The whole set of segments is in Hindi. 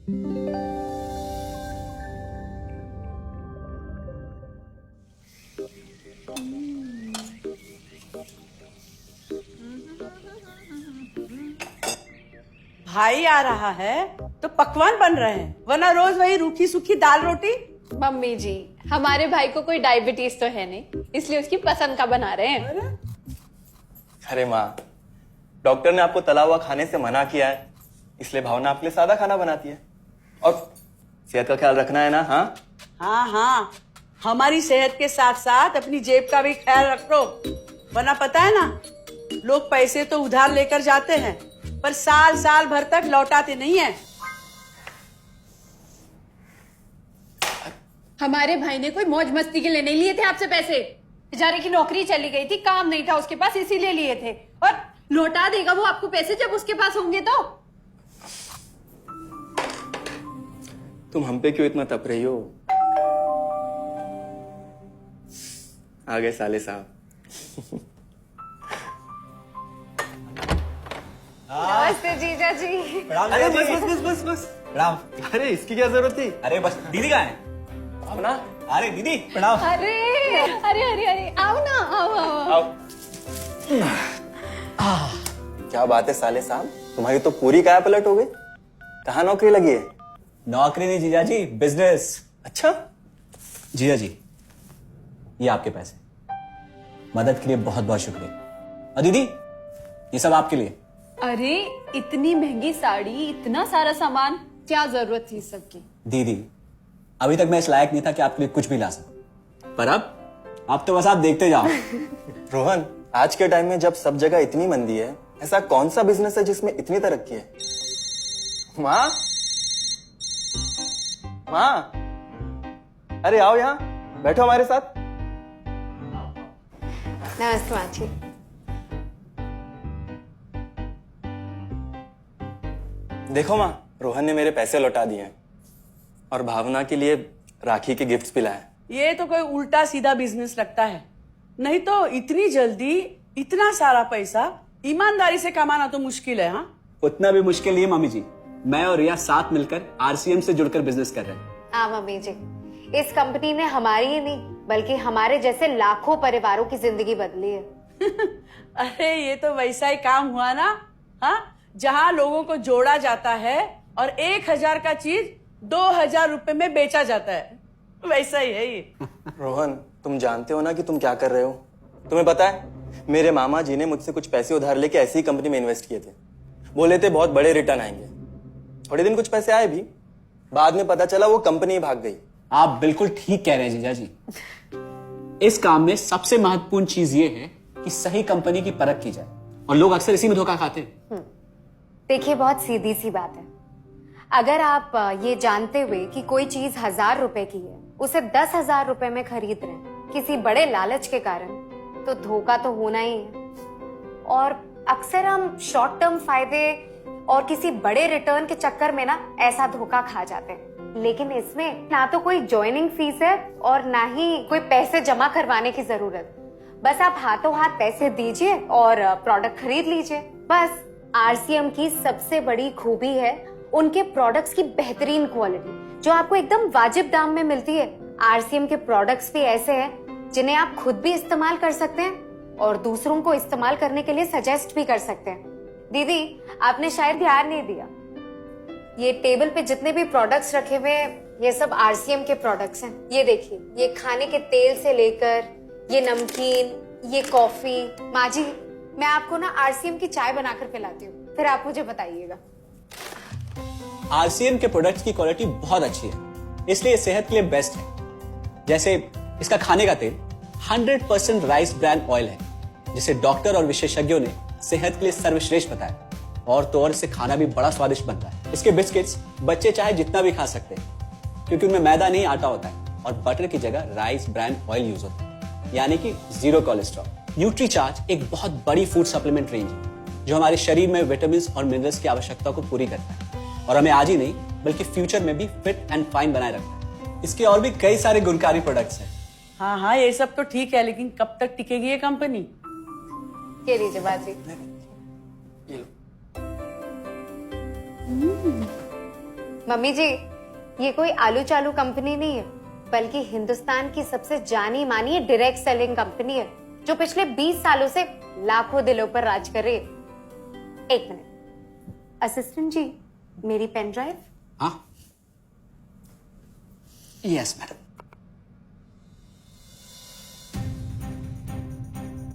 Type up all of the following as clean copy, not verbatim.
भाई आ रहा है तो पकवान बन रहे हैं, वरना रोज वही रूखी सूखी दाल रोटी। मम्मी जी, हमारे भाई को कोई डायबिटीज तो है नहीं, इसलिए उसकी पसंद का बना रहे हैं। अरे माँ, डॉक्टर ने आपको तला हुआ खाने से मना किया है, इसलिए भावना आपके लिए सादा खाना बनाती है। और सेहत का ख्याल रखना है ना? हाँ हाँ हाँ, हमारी सेहत के साथ साथ अपनी जेब का भी ख्याल रखो, वरना पता है ना, लोग पैसे तो उधार लेकर जाते हैं पर साल साल भर तक लौटाते नहीं है। हमारे भाई ने कोई मौज मस्ती के लिए नहीं लिए थे आपसे पैसे। बेचारे की नौकरी चली गई थी, काम नहीं था उसके पास, इसीलिए लिए थे। और लौटा देगा वो आपको पैसे जब उसके पास होंगे तो। तुम हम पे क्यों इतना तप रही हो? आ गए साले साहब। नमस्ते जीजा जी। अरे बस बस बस बस बस प्रणाम। अरे इसकी क्या जरूरत थी? अरे बस दीदी कहाँ है? आओ ना। अरे दीदी प्रणाम। अरे अरे अरे अरे आओ ना, आओ आओ। आओ। क्या बात है साले साहब, तुम्हारी तो पूरी काया पलट हो गई। कहाँ नौकरी लगी है? नौकरी नहीं जीजा जी, बिजनेस। अच्छा जीजा जी, ये आपके पैसे, मदद के लिए बहुत बहुत शुक्रिया। और दीदी, ये सब आपके लिए। अरे इतनी महंगी साड़ी, इतना सारा सामान, क्या जरूरत थी सबकी? दीदी, अभी तक मैं इस लायक नहीं था कि आपके लिए कुछ भी ला सकूं, पर अब तो बस आप देखते जाओ। रोहन, आज के टाइम में जब सब जगह इतनी मंदी है, ऐसा कौन सा बिजनेस है जिसमें इतनी तरक्की है? माँ, माँ, अरे आओ यहाँ बैठो हमारे साथ। नमस्ते माँ जी। देखो माँ, रोहन ने मेरे पैसे लौटा दिए हैं और भावना के लिए राखी के गिफ्ट्स भी लाए। ये तो कोई उल्टा सीधा बिजनेस लगता है, नहीं तो इतनी जल्दी इतना सारा पैसा ईमानदारी से कमाना तो मुश्किल है। हाँ, उतना भी मुश्किल नहीं है मम्मी जी। मैं और रिया साथ मिलकर आरसीएम से जुड़कर बिजनेस कर रहे हैं। हाँ मम्मी जी, इस कंपनी ने हमारी ही नहीं बल्कि हमारे जैसे लाखों परिवारों की जिंदगी बदली है। अरे ये तो वैसा ही काम हुआ ना, हाँ, जहाँ लोगों को जोड़ा जाता है और 1000 का चीज 2000 रुपए में बेचा जाता है, वैसा ही है ये। रोहन, तुम जानते हो ना कि तुम क्या कर रहे हो? तुम्हें पता है, मेरे मामा जी ने मुझसे कुछ पैसे उधार लेके ऐसी कंपनी में इन्वेस्ट किए थे। बोले थे बहुत बड़े रिटर्न आएंगे। थोड़े दिन कुछ पैसे आए भी, बाद में पता चला वो कंपनी ही भाग गई। आप बिल्कुल ठीक कह रहे हैं जीजा जी। इस काम में सबसे महत्वपूर्ण चीज ये है कि सही कंपनी की परख की जाए, और लोग अक्सर इसी में धोखा खाते हैं। देखिए, बहुत सीधी सी बात है। अगर आप ये जानते हुए कि कोई चीज 1000 रुपए की है, उसे 10,000 रुपए में खरीद रहे हैं किसी बड़े लालच के कारण, तो धोखा तो होना ही है। और अक्सर हम शॉर्ट टर्म फायदे और किसी बड़े रिटर्न के चक्कर में ना ऐसा धोखा खा जाते हैं। लेकिन इसमें ना तो कोई ज्वाइनिंग फीस है और ना ही कोई पैसे जमा करवाने की जरूरत। बस आप हाथों हाथ पैसे दीजिए और प्रोडक्ट खरीद लीजिए। बस आरसीएम की सबसे बड़ी खूबी है उनके प्रोडक्ट्स की बेहतरीन क्वालिटी, जो आपको एकदम वाजिब दाम में मिलती है। आरसीएम के प्रोडक्ट्स भी ऐसे हैं जिन्हें आप खुद भी इस्तेमाल कर सकते हैं और दूसरों को इस्तेमाल करने के लिए सजेस्ट भी कर सकते हैं। दीदी, आपने शायद ध्यान नहीं दिया, ये टेबल पे जितने भी प्रोडक्ट्स रखे हुए हैं, ये सब आरसीएम के प्रोडक्ट्स हैं। ये देखिए, ये खाने के तेल से लेकर ये नमकीन, ये कॉफी। माँ जी, मैं आपको ना आरसीएम की चाय बनाकर पिलाती हूँ, फिर आप मुझे बताइएगा। आरसीएम के प्रोडक्ट्स की क्वालिटी बहुत अच्छी है, इसलिए सेहत के लिए बेस्ट है। जैसे इसका खाने का तेल 100% राइस ब्रांड ऑयल है, जिसे डॉक्टर और विशेषज्ञों ने सेहत के लिए सर्वश्रेष्ठ बताया। और तो और इसे खाना भी बड़ा स्वादिष्ट बनता है। इसके बिस्किट्स बच्चे चाहे जितना भी खा सकते हैं, क्योंकि उनमें मैदा नहीं आटा होता है, और बटर की जगह राइस ब्रांड ऑयल यूज होता है, यानी कि 0 कोलेस्ट्रॉल। न्यूट्रीचार्ज एक बहुत बड़ी फूड सप्लीमेंट रेंज है, जो हमारे शरीर में विटामिन और मिनरल्स की आवश्यकता को पूरी करता है, और हमें आज ही नहीं बल्कि फ्यूचर में भी फिट एंड फाइन बनाए रखता है। इसके और भी कई सारे गुणकारी प्रोडक्ट्स हैं। हाँ हाँ, ये सब तो ठीक है, लेकिन कब तक टिकेगी ये कंपनी? ये लीजिए बाजी। ये लो। मम्मी जी, ये कोई आलू चालू कंपनी नहीं है, बल्कि हिंदुस्तान की सबसे जानी मानी डायरेक्ट सेलिंग कंपनी है, जो पिछले 20 सालों से लाखों दिलों पर राज कर रही है। एक मिनट, असिस्टेंट जी, मेरी पेन ड्राइव। हाँ, यस मैडम।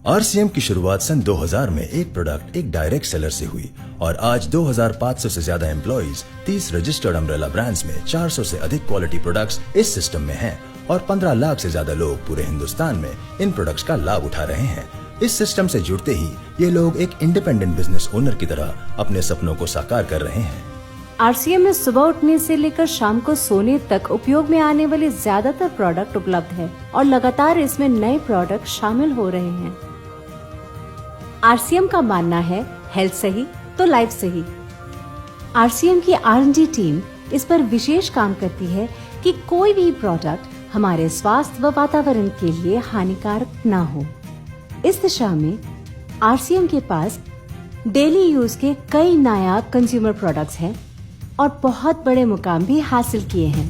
आरसीएम की शुरुआत सन 2000 में एक प्रोडक्ट एक डायरेक्ट सेलर से हुई और आज 2500 से ज्यादा एम्प्लॉइज, 30 रजिस्टर्ड अम्ब्रेला ब्रांड्स में 400 से अधिक क्वालिटी प्रोडक्ट्स इस सिस्टम में हैं और 15 लाख से ज्यादा लोग पूरे हिंदुस्तान में इन प्रोडक्ट्स का लाभ उठा रहे हैं। इस सिस्टम से जुड़ते ही ये लोग एक इंडिपेंडेंट बिजनेस ओनर की तरह अपने सपनों को साकार कर रहे हैं। आरसीएम में सुबह उठने से लेकर शाम को सोने तक उपयोग में आने वाले ज्यादातर प्रोडक्ट उपलब्ध है और लगातार इसमें नए प्रोडक्ट शामिल हो रहे हैं। आरसीएम का मानना है हेल्थ सही तो लाइफ सही। आरसीएम की R&D टीम इस पर विशेष काम करती है कि कोई भी प्रोडक्ट हमारे स्वास्थ्य व वातावरण के लिए हानिकारक न हो। इस दिशा में आरसीएम के पास डेली यूज के कई नायाब कंज्यूमर प्रोडक्ट्स हैं और बहुत बड़े मुकाम भी हासिल किए हैं।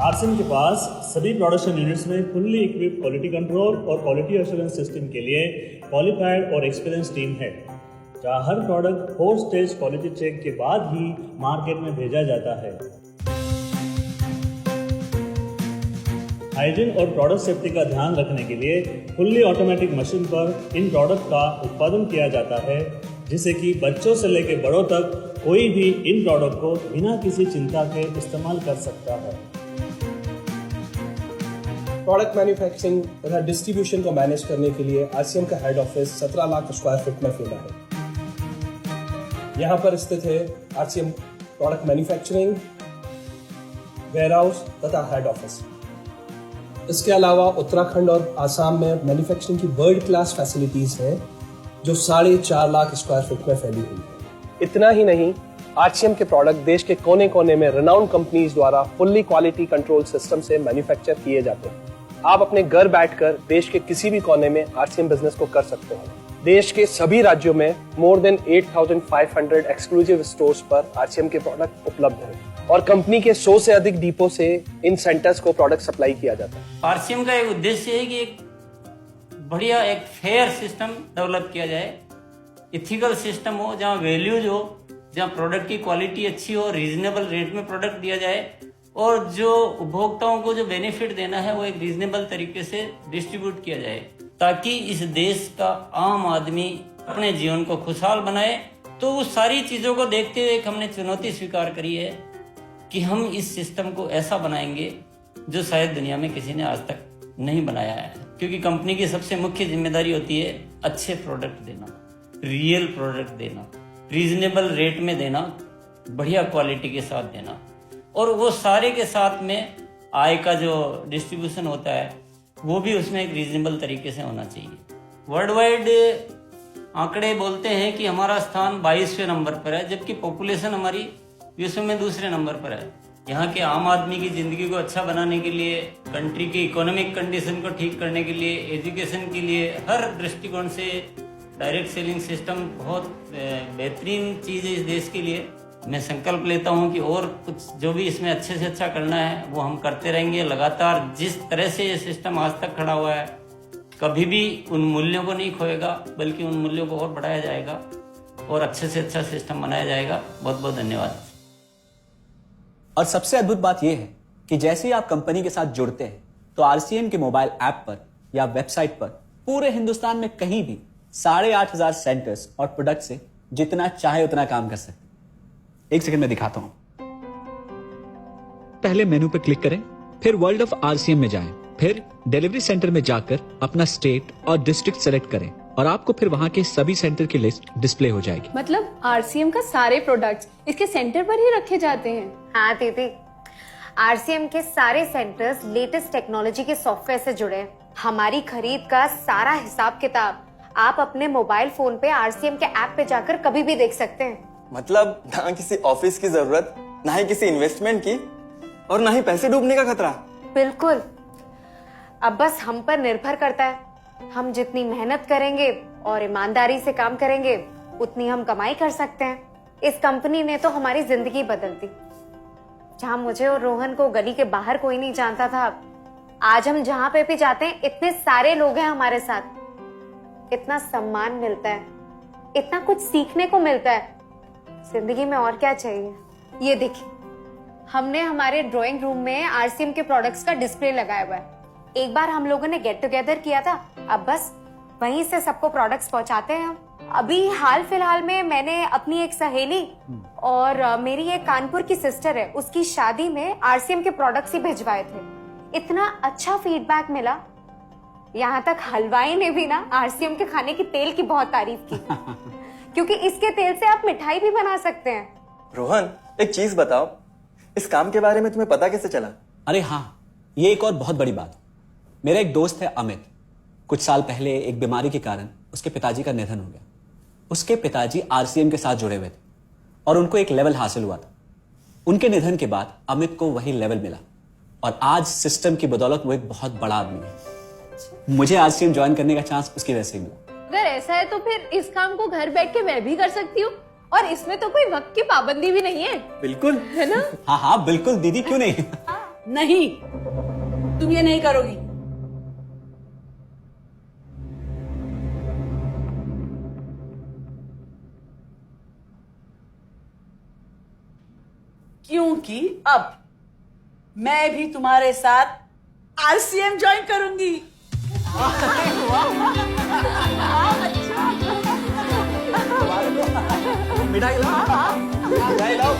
आरसीएम के पास सभी प्रोडक्शन यूनिट्स में फुल्ली इक्विप्ड क्वालिटी कंट्रोल और क्वालिटी एश्योरेंस सिस्टम के लिए क्वालिफाइड और एक्सपीरियंस टीम है, जहां हर प्रोडक्ट 4 स्टेज क्वालिटी चेक के बाद ही मार्केट में भेजा जाता है। हाइजीन और प्रोडक्ट सेफ्टी का ध्यान रखने के लिए फुल्ली ऑटोमेटिक मशीन पर इन प्रोडक्ट का उत्पादन किया जाता है, जिससे कि बच्चों से लेकर बड़ों तक कोई भी इन प्रोडक्ट को बिना किसी चिंता के इस्तेमाल कर सकता है। प्रोडक्ट मैन्युफैक्चरिंग तथा डिस्ट्रीब्यूशन को मैनेज करने के लिए आरसीएम का head office 17 lakh square feet में फैला है। यहाँ पर स्थित है आरसीएम प्रोडक्ट मैन्युफैक्चरिंग, वेयरहाउस तथा हेड ऑफिस। इसके अलावा उत्तराखंड और आसाम में मैन्युफैक्चरिंग की वर्ल्ड क्लास फैसिलिटीज हैं, जो 4.5 लाख स्क्वायर फीट में फैली हुई है। इतना ही नहीं, आरसीएम के प्रोडक्ट देश के कोने कोने में रिनाउंड कंपनीज द्वारा फुल्ली क्वालिटी कंट्रोल सिस्टम से मैन्युफैक्चर किए जाते हैं। आप अपने घर बैठकर देश के किसी भी कोने में आरसीएम बिजनेस को कर सकते हैं। देश के सभी राज्यों में मोर देन 8,500 एक्सक्लूसिव स्टोर्स पर आरसीएम के प्रोडक्ट उपलब्ध हैं और कंपनी के 100 से अधिक डिपो से इन सेंटर्स को प्रोडक्ट सप्लाई किया जाता है। आरसीएम का एक उद्देश्य है कि एक बढ़िया एक फेयर सिस्टम डेवलप किया जाए, इथिकल सिस्टम हो, जहाँ वैल्यूज हो, जहाँ प्रोडक्ट की क्वालिटी अच्छी हो, रीजनेबल रेट में प्रोडक्ट दिया जाए और जो उपभोक्ताओं को जो बेनिफिट देना है वो एक रीजनेबल तरीके से डिस्ट्रीब्यूट किया जाए, ताकि इस देश का आम आदमी अपने जीवन को खुशहाल बनाए। तो उस सारी चीजों को देखते हुए हमने चुनौती स्वीकार करी है कि हम इस सिस्टम को ऐसा बनाएंगे जो शायद दुनिया में किसी ने आज तक नहीं बनाया है, क्योंकि कंपनी की सबसे मुख्य जिम्मेदारी होती है अच्छे प्रोडक्ट देना, रियल प्रोडक्ट देना, रीजनेबल रेट में देना, बढ़िया क्वालिटी के साथ देना, और वो सारे के साथ में आय का जो डिस्ट्रीब्यूशन होता है वो भी उसमें एक रीजनेबल तरीके से होना चाहिए। वर्ल्ड वाइड आंकड़े बोलते हैं कि हमारा स्थान 22वें नंबर पर है, जबकि पॉपुलेशन हमारी विश्व में दूसरे नंबर पर है। यहाँ के आम आदमी की जिंदगी को अच्छा बनाने के लिए, कंट्री की इकोनॉमिक कंडीशन को ठीक करने के लिए, एजुकेशन के लिए, हर दृष्टिकोण से डायरेक्ट सेलिंग सिस्टम बहुत बेहतरीन चीज़ है इस देश के लिए। मैं संकल्प लेता हूं कि और कुछ जो भी इसमें अच्छे से अच्छा करना है वो हम करते रहेंगे लगातार। जिस तरह से ये सिस्टम आज तक खड़ा हुआ है, कभी भी उन मूल्यों को नहीं खोएगा, बल्कि उन मूल्यों को और बढ़ाया जाएगा और अच्छे से अच्छा सिस्टम बनाया जाएगा। बहुत बहुत धन्यवाद। और सबसे अद्भुत बात यह है कि जैसे ही आप कंपनी के साथ जुड़ते हैं तो आरसीएम के मोबाइल ऐप पर या वेबसाइट पर पूरे हिंदुस्तान में कहीं भी 8,500 सेंटर्स और प्रोडक्ट से जितना चाहे उतना काम कर सकते हैं। एक सेकंड में दिखाता हूं। पहले मेनू पर क्लिक करें, फिर वर्ल्ड ऑफ आरसीएम में जाएं, फिर डिलीवरी सेंटर में जाकर अपना स्टेट और डिस्ट्रिक्ट सेलेक्ट करें और आपको फिर वहां के सभी सेंटर की लिस्ट डिस्प्ले हो जाएगी। मतलब आरसीएम का सारे प्रोडक्ट्स इसके सेंटर पर ही रखे जाते हैं? हाँ दीदी, आरसीएम के सारे सेंटर्स लेटेस्ट टेक्नोलॉजी के सॉफ्टवेयर से जुड़े हैं। हमारी खरीद का सारा हिसाब किताब आप अपने मोबाइल फोन पे आरसीएम के ऐप पे जाकर कभी भी देख सकते हैं। मतलब ना किसी ऑफिस की जरूरत, ना ही किसी इन्वेस्टमेंट की, और ना ही पैसे डूबने का खतरा। बिल्कुल। अब बस हम पर निर्भर करता है, हम जितनी मेहनत करेंगे और ईमानदारी से काम करेंगे उतनी हम कमाई कर सकते हैं। इस कंपनी ने तो हमारी जिंदगी बदल दी। जहां मुझे और रोहन को गली के बाहर कोई नहीं जानता था, आज हम जहां पे भी जाते हैं इतने सारे लोग हैं हमारे साथ। इतना सम्मान मिलता है, इतना कुछ सीखने को मिलता है। जिंदगी में और क्या चाहिए। ये देखिए, हमने हमारे ड्राइंग रूम में आरसीएम के प्रोडक्ट्स का डिस्प्ले लगाया हुआ है। एक बार हम लोगों ने गेट टुगेदर किया था, अब बस वहीं से सबको प्रोडक्ट्स पहुंचाते हैं हम। अभी हाल फिलहाल में मैंने अपनी एक सहेली और मेरी एक कानपुर की सिस्टर है, उसकी शादी में आरसीएम के प्रोडक्ट्स ही भिजवाए थे। इतना अच्छा फीडबैक मिला, यहाँ तक हलवाई ने भी ना आरसीएम के खाने की तेल की बहुत तारीफ की क्योंकि इसके तेल से आप मिठाई भी बना सकते हैं। रोहन, एक चीज बताओ, इस काम के बारे में तुम्हें पता कैसे चला? अरे हाँ, ये एक और बहुत बड़ी बात। मेरा एक दोस्त है अमित, कुछ साल पहले एक बीमारी के कारण उसके पिताजी का निधन हो गया। उसके पिताजी आरसीएम के साथ जुड़े हुए थे और उनको एक लेवल हासिल हुआ था। उनके निधन के बाद अमित को वही लेवल मिला और आज सिस्टम की बदौलत वो एक बहुत बड़ा आदमी है। मुझे आरसीएम ज्वाइन करने का चांस उसकी वजह से मिला। अगर ऐसा है तो फिर इस काम को घर बैठ के मैं भी कर सकती हूँ और इसमें तो कोई वक्त की पाबंदी भी नहीं है। बिल्कुल, है ना? हाँ हाँ बिल्कुल दीदी, क्यों नहीं। नहीं, तुम ये नहीं करोगी। क्योंकि अब मैं भी तुम्हारे साथ आरसीएम ज्वाइन करूंगी। मिठाई लाओ।